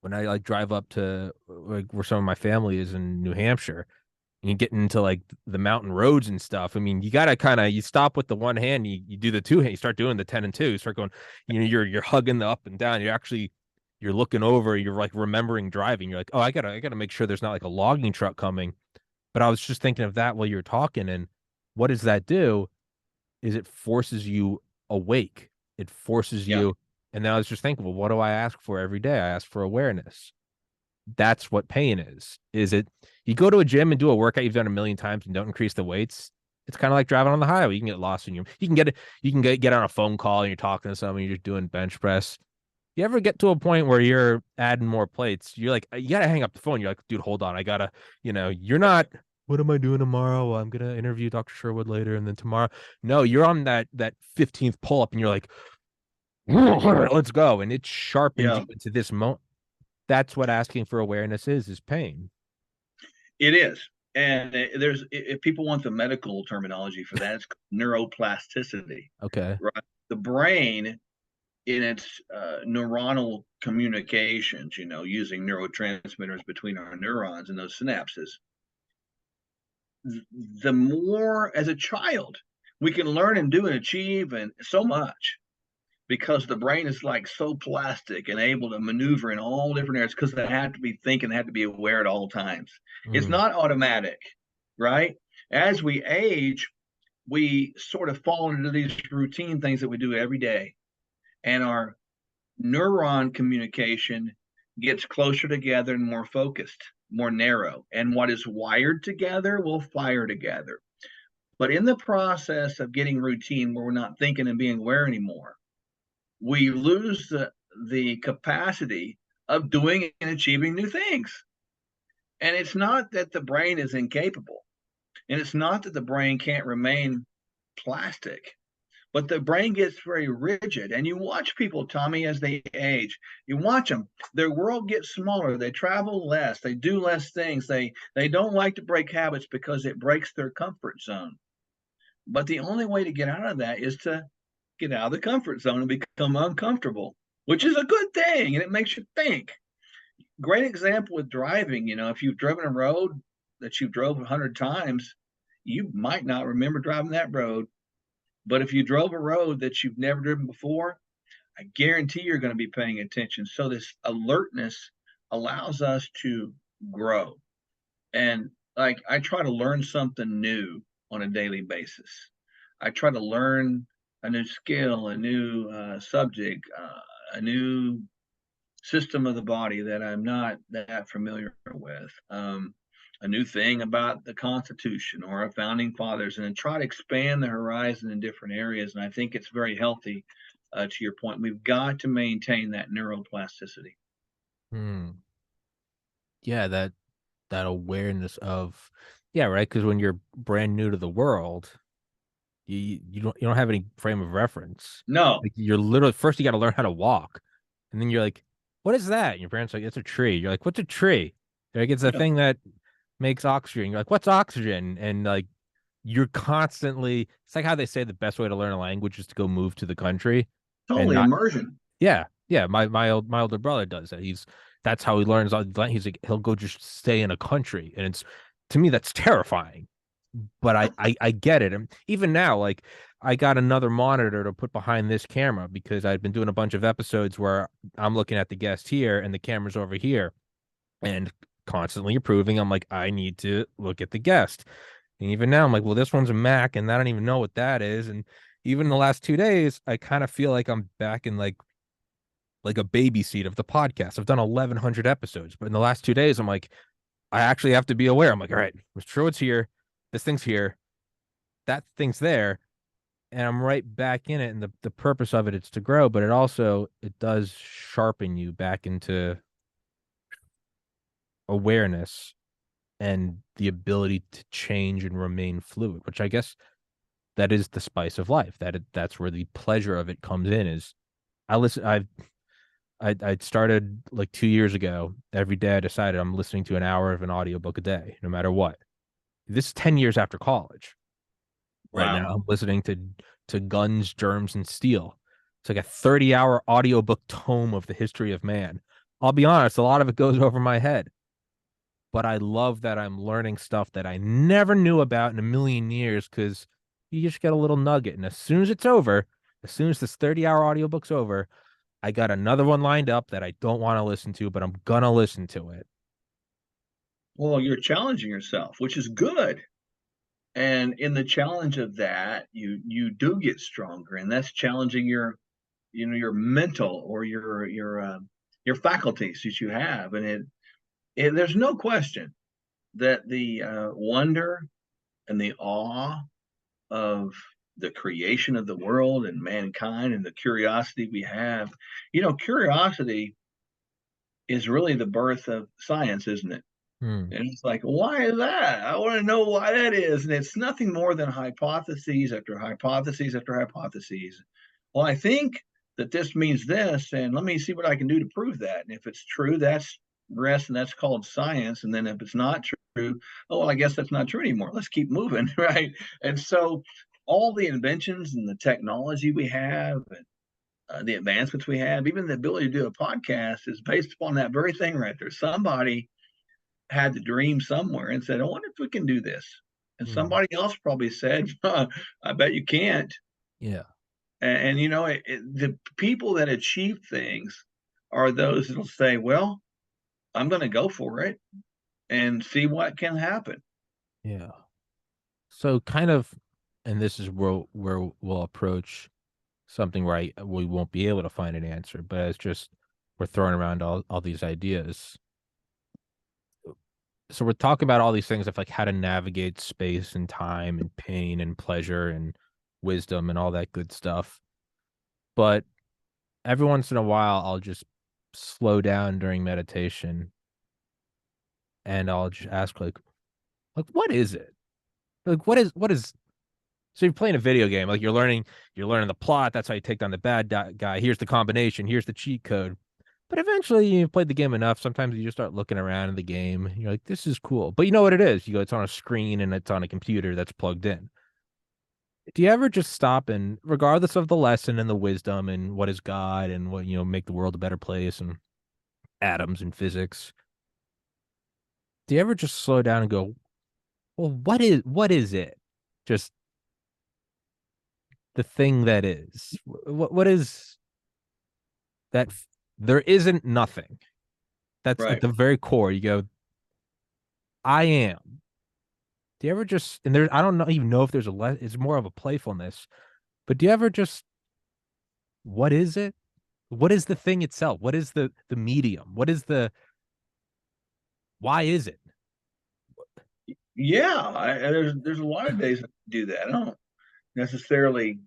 when I like drive up to like where some of my family is in New Hampshire, and you get into like the mountain roads and stuff. I mean, you gotta kind of you stop with the one hand, you do the two hand, you start doing the 10 and 2, you start going, you're hugging the up and down. You're looking over, you're like remembering driving. You're like, oh, I gotta make sure there's not like a logging truck coming. But I was just thinking of that while you were talking, and what does that do? Is it forces you awake. It forces
Yeah.
you, and then I was just thinking, well, what do I ask for every day? I ask for awareness. That's what pain is. Is it you go to a gym and do a workout you've done a million times and don't increase the weights? It's kind of like driving on the highway. You can get lost in your you can get on a phone call and you're talking to someone, you're just doing bench press. You ever get to a point where you're adding more plates? You're like, you gotta hang up the phone. You're like, dude, hold on. I gotta, you're not, what am I doing tomorrow? Well, I'm gonna interview Dr. Sherwood later, and then tomorrow. No, you're on that 15th pull up and you're like, let's go. And it sharpens
Yeah.
you into this moment. That's what asking for awareness is pain.
It is. And there's, if people want the medical terminology for that, it's neuroplasticity,
Okay.
right? The brain in its neuronal communications, using neurotransmitters between our neurons and those synapses, the more as a child we can learn and do and achieve and so much because the brain is like so plastic and able to maneuver in all different areas because they have to be thinking, they have to be aware at all times. It's
Mm.
not automatic, right? As we age, we sort of fall into these routine things that we do every day, and our neuron communication gets closer together and more focused, more narrow. And what is wired together will fire together. But in the process of getting routine where we're not thinking and being aware anymore, we lose the capacity of doing and achieving new things. And it's not that the brain is incapable, and it's not that the brain can't remain plastic, but the brain gets very rigid. And you watch people, Tommy, as they age, you watch them, their world gets smaller, they travel less, they do less things, they don't like to break habits because it breaks their comfort zone. But the only way to get out of that is to get out of the comfort zone and become uncomfortable, which is a good thing, and it makes you think. Great example with driving. If you've driven a road that you've drove 100 times, you might not remember driving that road. But if you drove a road that you've never driven before, I guarantee you're going to be paying attention. So this alertness allows us to grow. And like I try to learn something new on a daily basis. I try to learn a new skill, a new subject, a new system of the body that I'm not that familiar with. A new thing about the Constitution or our founding fathers, and then try to expand the horizon in different areas. And I think it's very healthy. To your point, we've got to maintain that neuroplasticity.
Hmm. Yeah, that awareness of, yeah, right. Because when you're brand new to the world, you don't have any frame of reference.
No,
Like you're literally first you got to learn how to walk, and then you're like, "What is that?" And your parents are like, "It's a tree." You're like, "What's a tree?" They're like, "It's a
yeah,
thing that makes oxygen." You're like, "What's oxygen?" And like you're constantly. It's like how they say the best way to learn a language is to go move to the country, and
totally
not.
immersion.
Yeah, yeah. My older brother does that. That's how he learns. He's like he'll go just stay in a country, and it's to me that's terrifying, but I get it. And even now, like I got another monitor to put behind this camera because I've been doing a bunch of episodes where I'm looking at the guest here and the camera's over here and constantly approving. I'm like, I need to look at the guest. And even now, I'm like, well, this one's a Mac, and I don't even know what that is. And even in the last 2 days, I kind of feel like I'm back in like a baby seat of the podcast. I've done 1,100 episodes, but in the last 2 days, I'm like, I actually have to be aware. I'm like, all right, Mr. Sherwood's here. This thing's here. That thing's there. and I'm right back in it. And the purpose of it is to grow, but it does sharpen you back into awareness and the ability to change and remain fluid, which I guess that is the spice of life. That's where the pleasure of it comes in. Is I listen. I started like 2 years ago. Every day I decided I'm listening to an hour of an audiobook a day, no matter what. This is 10 years after college. Right now,
Wow.
I'm listening to Guns, Germs, and Steel. It's like a 30-hour audiobook tome of the history of man. I'll be honest, a lot of it goes over my head, but I love that I'm learning stuff that I never knew about in a million years because you just get a little nugget. And as soon as it's over, as soon as this 30-hour audiobook's over, I got another one lined up that I don't want to listen to, but I'm gonna listen to it.
Well, you're challenging yourself, which is good. And in the challenge of that, you do get stronger, and that's challenging your mental or your faculties that you have. And there's no question that the wonder and the awe of the creation of the world and mankind and the curiosity we have, curiosity is really the birth of science, isn't it?
Hmm.
And it's like, why is that? I want to know why that is. And it's nothing more than hypotheses after hypotheses after hypotheses. Well, I think that this means this, and let me see what I can do to prove that. And if it's true, that's rest, and that's called science. And then if it's not true, oh, well, I guess that's not true anymore. Let's keep moving, right? And so all the inventions and the technology we have and the advancements we have, even the ability to do a podcast is based upon that very thing right there. Somebody had the dream somewhere and said, I wonder if we can do this. And
Hmm.
somebody else probably said, I bet you can't.
Yeah.
And the people that achieve things are those that'll say, well, I'm going to go for it and see what can happen.
Yeah. So kind of, and this is where we'll approach something where we won't be able to find an answer, but it's just we're throwing around all these ideas. So we're talking about all these things of like how to navigate space and time and pain and pleasure and wisdom and all that good stuff. But every once in a while, I'll just slow down during meditation and I'll just ask like what is it? Like what is so you're playing a video game, like you're learning the plot. That's how you take down the bad guy. Here's the combination. Here's the cheat code. But eventually, you've played the game enough. Sometimes you just start looking around in the game. You're like, this is cool. But you know what it is? You go, it's on a screen and it's on a computer that's plugged in. Do you ever just stop and, regardless of the lesson and the wisdom and what is God and what, make the world a better place and atoms and physics, do you ever just slow down and go, well, what is it? Just the thing that is. What is that? There isn't nothing. That's at
Right.
the very core. You go, I am. Do you ever just and there? I don't know even know if there's it's more of a playfulness. But do you ever just what is it? What is the thing itself? What is the medium? What is the why is it?
Yeah. There's a lot of days I do that. I don't necessarily,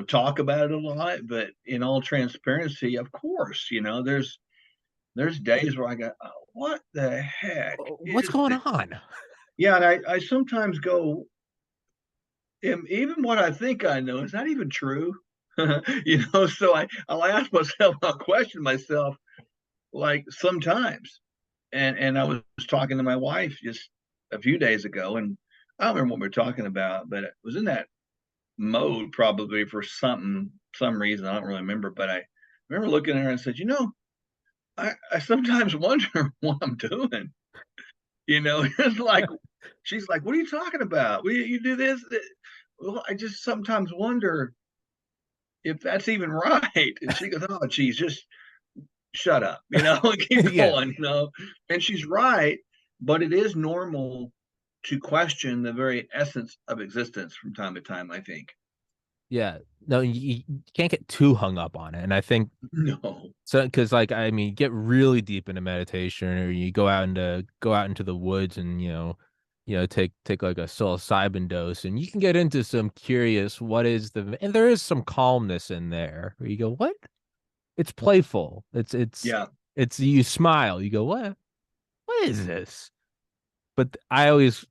talk about it a lot, but in all transparency, of course, there's days where I go, oh, what the heck
What's
is
going
this?
on?
Yeah, and I sometimes go, even what I think I know is not even true. So I'll ask myself, I'll question myself like sometimes. And I was talking to my wife just a few days ago, and I don't remember what we were talking about, but it was in that mode probably for some reason. I don't really remember, but I remember looking at her and said, I sometimes wonder what I'm doing. It's like she's like, "What are you talking about? You do this?" Well, I just sometimes wonder if that's even right. And she goes, "Oh, geez, just shut up, and keep
Yeah.
going. And she's right, but it is normal to question the very essence of existence from time to time, I think.
Yeah. No, you can't get too hung up on it. And I think
No.
so because like I mean, get really deep into meditation or you go out into the woods and take like a psilocybin dose, and you can get into some curious what is the and there is some calmness in there where you go, what? It's playful.
Yeah.
It's you smile. You go, what is this? But I always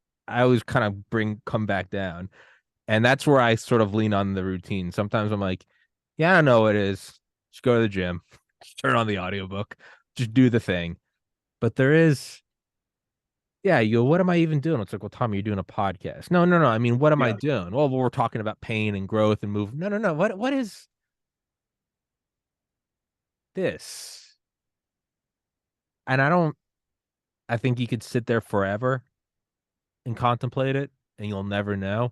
kind of come back down. And that's where I sort of lean on the routine. Sometimes I'm like, yeah, I don't know what it is. Just go to the gym, just turn on the audiobook, just do the thing. But there is, yeah, you go, what am I even doing? It's like, well, Tommy, you're doing a podcast. No, no, no. I mean, what am I
Yeah.
doing? Well, we're talking about pain and growth and move. No, no, no. What is this? And I think you could sit there forever and contemplate it and you'll never know.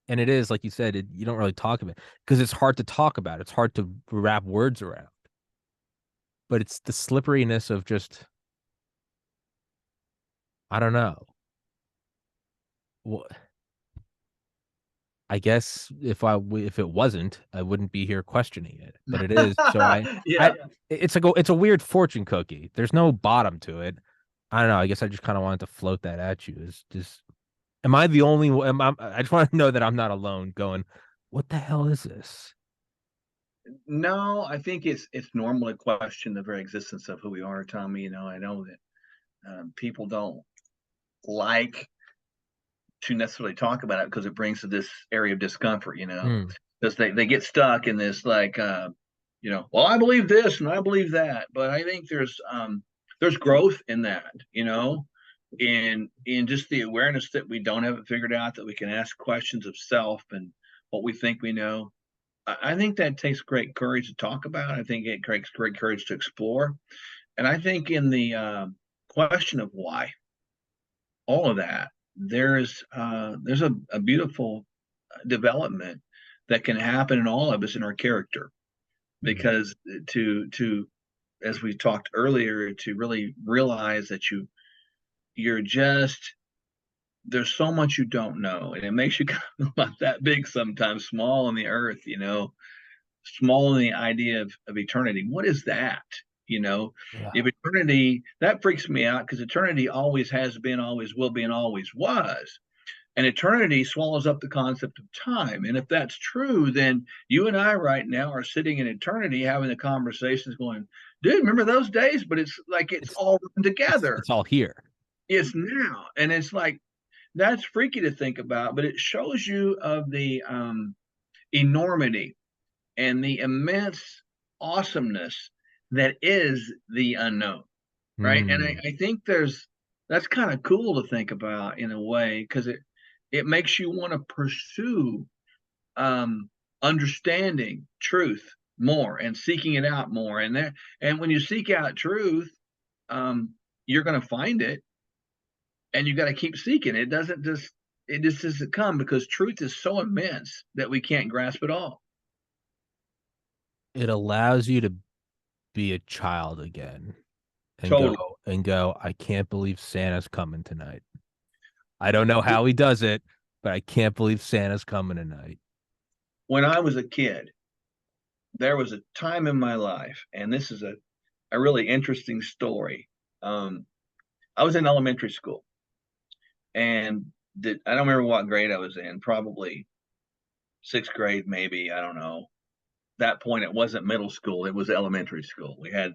And it is, like you said, you don't really talk about it because it's hard to talk about. It's hard to wrap words around. But it's the slipperiness of just, I don't know. Well, I guess if it wasn't, I wouldn't be here questioning it. But it is. So I
Yeah.
it's a weird fortune cookie. There's no bottom to it. I don't know. I guess I just kind of wanted to float that at you. Is just, am I the only one? I just want to know that I'm not alone going, what the hell is this?
No, I think it's normal to question the very existence of who we are, Tommy. I know that people don't like to necessarily talk about it because it brings to this area of discomfort,
Hmm.
because they get stuck in this like, well, I believe this and I believe that, but I think there's growth in that, in just the awareness that we don't have it figured out, that we can ask questions of self and what we think we know. I think that takes great courage to talk about. I think it takes great courage to explore. And I think in the question of why, all of that, there's a beautiful development that can happen in all of us in our character.
Hmm.
Because to as we talked earlier, to really realize that you're just there's so much you don't know, and it makes you kind of not that big sometimes, small on the earth, small in the idea of eternity. What is that? You know,
Yeah.
if eternity, that freaks me out because eternity always has been, always will be, and always was. And eternity swallows up the concept of time. And if that's true, then you and I right now are sitting in eternity having the conversations going, dude, remember those days? But it's like it's
It's
all run together.
it's all here.
It's now. And it's like that's freaky to think about, but it shows you of the enormity and the immense awesomeness that is the unknown, right? And I,
Hmm.
I think that's kind of cool to think about in a way because it makes you want to pursue um, understanding truth more and seeking it out more. And when you seek out truth, you're going to find it, and you got to keep seeking. It just doesn't come because truth is so immense that we can't grasp it all.
It allows you to be a child again and
Totally.
go, I can't believe Santa's coming tonight. I don't know
Yeah.
how he does it, but I can't believe Santa's coming tonight.
When I was a kid, there was a time in my life, and this is a really interesting story. Um, I was in elementary school, and I don't remember what grade I was in, probably sixth grade, maybe. I don't know. That point, it wasn't middle school, it was elementary school. We had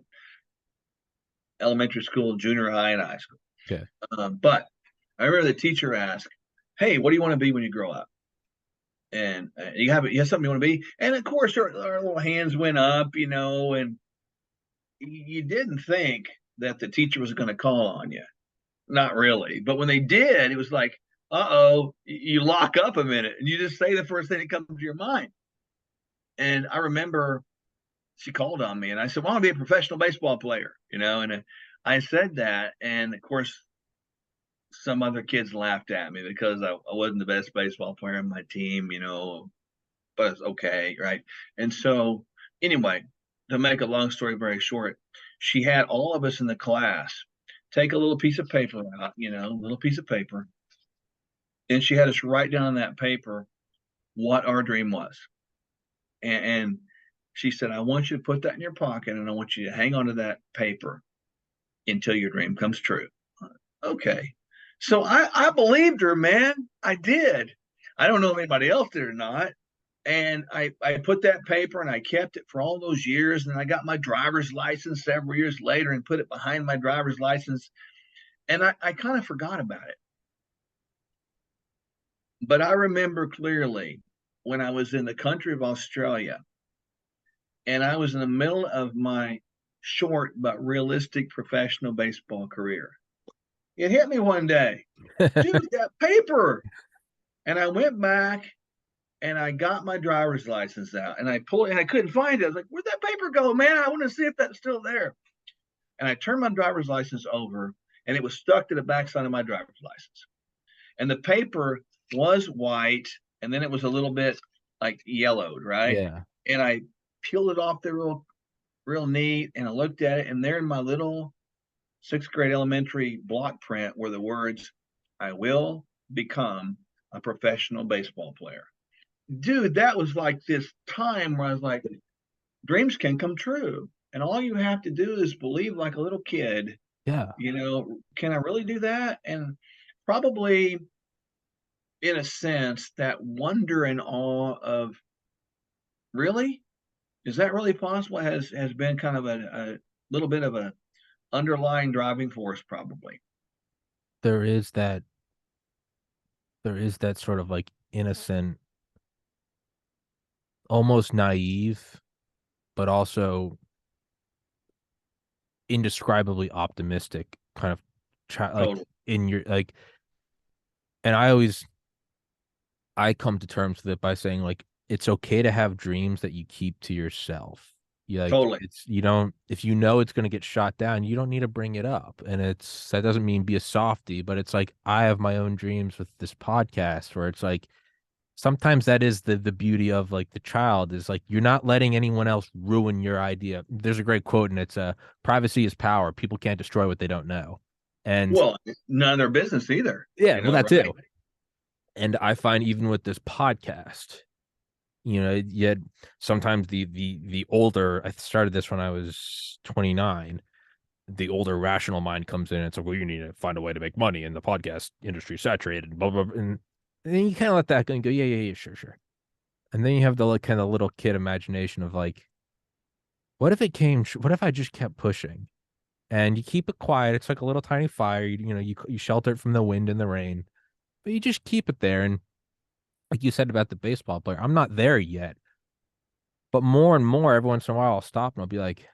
elementary school, junior high, and high school.
Okay.
But I remember the teacher asked, "Hey, what do you want to be when you grow up?" And you have something you want to be, and of course our little hands went up, and you didn't think that the teacher was going to call on you. Not really. But when they did, it was like, uh-oh, you lock up a minute and you just say the first thing that comes to your mind. And I remember she called on me and I said, well, I want to be a professional baseball player, and I said that. And of course, some other kids laughed at me because I wasn't the best baseball player on my team, but it's okay. Right. And so, anyway, to make a long story very short, she had all of us in the class take a little piece of paper out, a little piece of paper, and she had us write down on that paper what our dream was. And she said, I want you to put that in your pocket and I want you to hang on to that paper until your dream comes true. Okay. So I believed her, man. I did. I don't know if anybody else did or not. And I put that paper and I kept it for all those years. And I got my driver's license several years later and put it behind my driver's license. And I kind of forgot about it. But I remember clearly when I was in the country of Australia and I was in the middle of my short but realistic professional baseball career. It hit me one day, dude, that paper. And I went back and I got my driver's license out and I pulled it and I couldn't find it. I was like, where'd that paper go, man? I want to see if that's still there. And I turned my driver's license over and it was stuck to the backside of my driver's license. And the paper was white and then it was a little bit like yellowed, right?
Yeah.
And I peeled it off there real neat and I looked at it and there in my little sixth grade elementary block print were the words, I will become a professional baseball player. Dude, that was like this time where I was like, dreams can come true. And all you have to do is believe like a little kid,
Yeah.
can I really do that? And probably in a sense, that wonder and awe of really, is that really possible has been kind of a little bit of a underlying driving force, probably.
There is that there is that sort of like innocent, almost naive, but also indescribably optimistic kind of like
Totally.
in your like, and I come to terms with it by saying like it's okay to have dreams that you keep to yourself. You like
Totally.
it's you don't if you know it's gonna get shot down, you don't need to bring it up. And it's that doesn't mean be a softy, but it's like I have my own dreams with this podcast where it's like sometimes that is the beauty of like the child is like you're not letting anyone else ruin your idea. There's a great quote and it's privacy is power. People can't destroy what they don't know. And
Well, none of their business either,
yeah, well that
right?
too. And I find even with this podcast, yet sometimes the older I started this when I was 29, the older rational mind comes in and it's like, well, you need to find a way to make money and the podcast industry is saturated, blah, blah, blah. And then you kind of let that go and go, yeah, yeah, yeah, sure, sure. And then you have the like kind of little kid imagination of like, what if I just kept pushing and you keep it quiet? It's like a little tiny fire. You shelter it from the wind and the rain, but you just keep it there. And like you said about the baseball player, I'm not there yet, but more and more, every once in a while, I'll stop and I'll be like,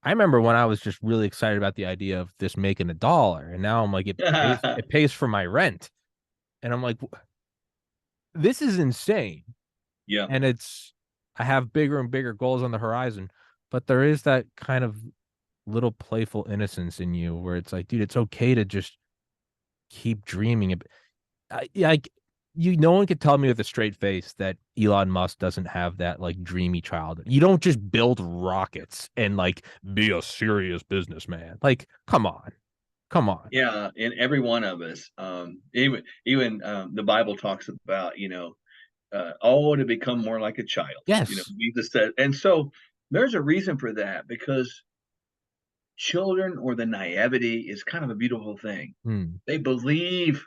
I remember when I was just really excited about the idea of this making $1, and now I'm like, it pays for my rent, and I'm like, this is insane.
Yeah.
And I have bigger and bigger goals on the horizon, but there is that kind of little playful innocence in you where it's like, dude, it's okay to just keep dreaming. Like no one could tell me with a straight face that Elon Musk doesn't have that like dreamy childhood. You don't just build rockets and like be a serious businessman. Like, come on, come on.
Yeah, and every one of us, even the Bible talks about, oh, to become more like a child.
Yes.
Jesus said, and so there's a reason for that because children or the naivety is kind of a beautiful thing.
Hmm.
They believe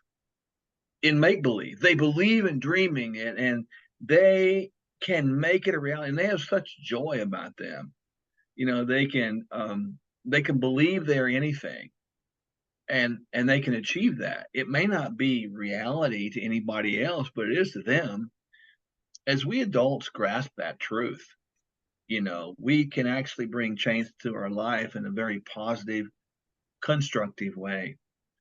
in make believe. They believe in dreaming, and they can make it a reality, and they have such joy about them. They can believe they're anything and they can achieve that. It may not be reality to anybody else, but it is to them. As we adults grasp that truth, we can actually bring change to our life in a very positive, constructive way.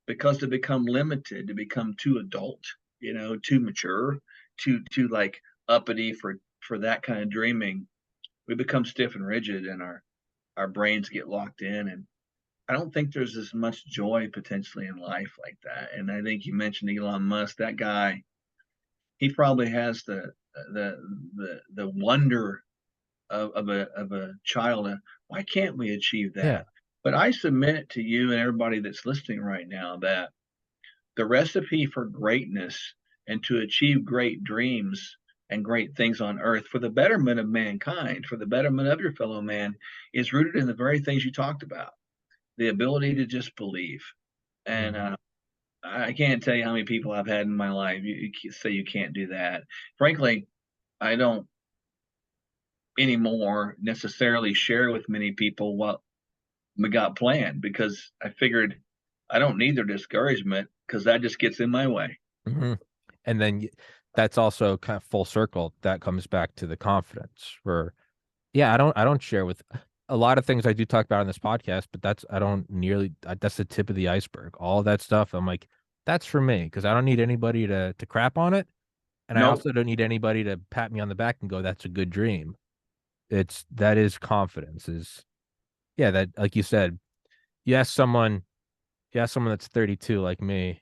Because to become limited, to become too adult, too mature, too like uppity for that kind of dreaming, we become stiff and rigid, and our brains get locked in, and I don't think there's as much joy potentially in life like that. And I think you mentioned Elon Musk. That guy, he probably has the the wonder of a child. Why can't we achieve
Yeah.
that? But I submit to you and everybody that's listening right now that the recipe for greatness and to achieve great dreams and great things on earth for the betterment of mankind, for the betterment of your fellow man, is rooted in the very things you talked about, the ability to just believe. And
Mhm.
I can't tell you how many people I've had in my life. You say you can't do that. Frankly, I don't anymore necessarily share with many people what we got planned because I figured I don't need their discouragement because that just gets in my way.
Mhm. And then that's also kind of full circle. That comes back to the confidence where, yeah, I don't share with a lot of things I do talk about on this podcast, but I don't nearly, that's the tip of the iceberg. All of that stuff, I'm like, that's for me because I don't need anybody to crap on it. And I
Nope.
also don't need anybody to pat me on the back and go, that's a good dream. That is confidence is, yeah, that, like you said, you ask someone that's 32 like me,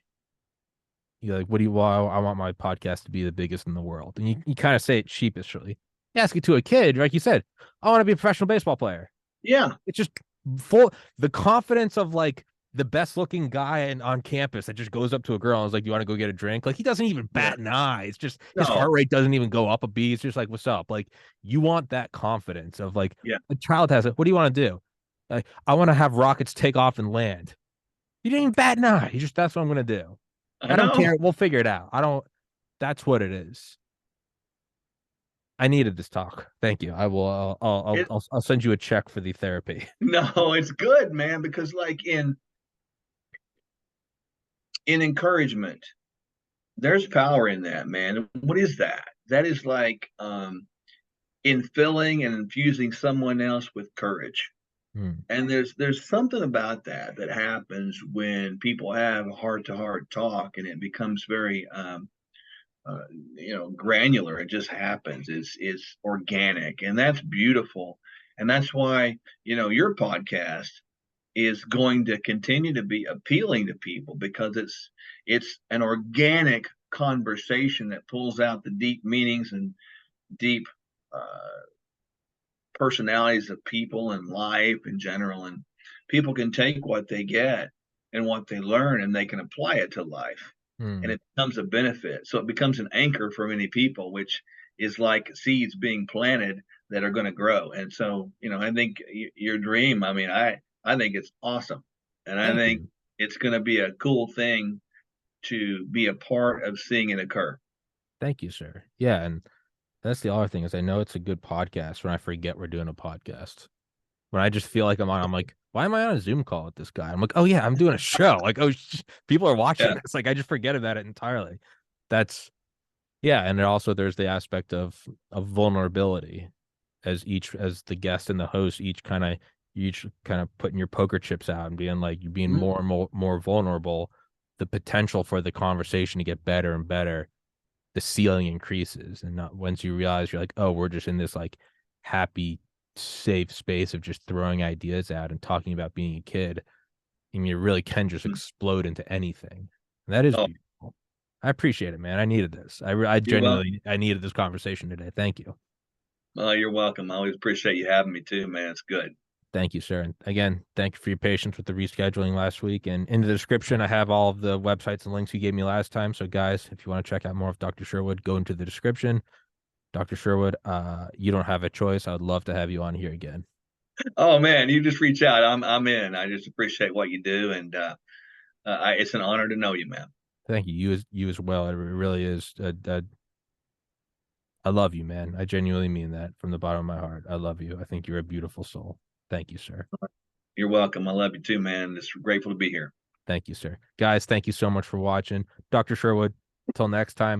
you're like, what do you want? I want my podcast to be the biggest in the world. And you kind of say it sheepishly. You ask it to a kid, like you said, I want to be a professional baseball player.
Yeah,
It's just full the confidence of like the best looking guy on campus that just goes up to a girl and is like, "Do you want to go get a drink?" Like he doesn't even
yeah.
bat an eye. It's just his heart
No.
rate doesn't even go up a beat. It's just like, "What's up?" Like you want that confidence of like
Yeah.
a child has it. What do you want to do? Like I want to have rockets take off and land. You didn't even bat an eye. You just that's what I'm gonna do.
I
I don't
know.
care. We'll figure it out. I don't. That's what it is. I needed this talk. Thank you. I will.
It
I'll send you a check for the therapy.
no, it's good, man, because like in encouragement, there's power in that, man. What is that? That is like in filling and infusing someone else with courage.
Hmm.
And there's something about that that happens when people have heart to heart talk, and it becomes very uh, granular. It just happens. It's organic, and that's beautiful. And that's why your podcast is going to continue to be appealing to people because it's an organic conversation that pulls out the deep meanings and deep uh, personalities of people and life in general. And people can take what they get and what they learn and they can apply it to life. And
Hmm.
it becomes a benefit. So it becomes an anchor for many people, which is like seeds being planted that are going to grow. And so, I think your dream, I think it's awesome. And I
Thank
think
you.
it's going to be a cool thing to be a part of seeing it occur.
Thank you, sir. Yeah, and that's the other thing is I know it's a good podcast when I forget we're doing a podcast. When I just feel like I'm like, why am I on a Zoom call with this guy? I'm like, oh yeah, I'm doing a show. Like, oh, people are watching
Yeah.
this. Like, I just forget about it entirely. That's yeah, and then also there's the aspect of vulnerability as the guest and the host each kind of putting your poker chips out and being like you're being
Mhm.
more and more vulnerable. The potential for the conversation to get better and better, the ceiling increases, and not once you realize you're like, oh, we're just in this like happy, safe space of just throwing ideas out and talking about being a kid. I mean, it really can just explode into anything. And that is
Oh,
beautiful. I appreciate it, man. I needed this. I
you're welcome.
genuinely I needed this conversation today. Thank you.
You're welcome. I always appreciate you having me too, man. It's good.
Thank you, sir. And again, thank you for your patience with the rescheduling last week. And in the description, I have all of the websites and links you gave me last time. So, guys, if you want to check out more of Dr. Sherwood, go into the description. Dr. Sherwood, you don't have a choice. I would love to have you on here again.
Oh man, you just reach out. I'm in. I just appreciate what you do, and it's an honor to know you, man.
Thank you. You as well. It really is. I love you, man. I genuinely mean that from the bottom of my heart. I love you. I think you're a beautiful soul. Thank you, sir.
You're welcome. I love you too, man. Just grateful to be here.
Thank you, sir. Guys, thank you so much for watching. Dr. Sherwood, until next time.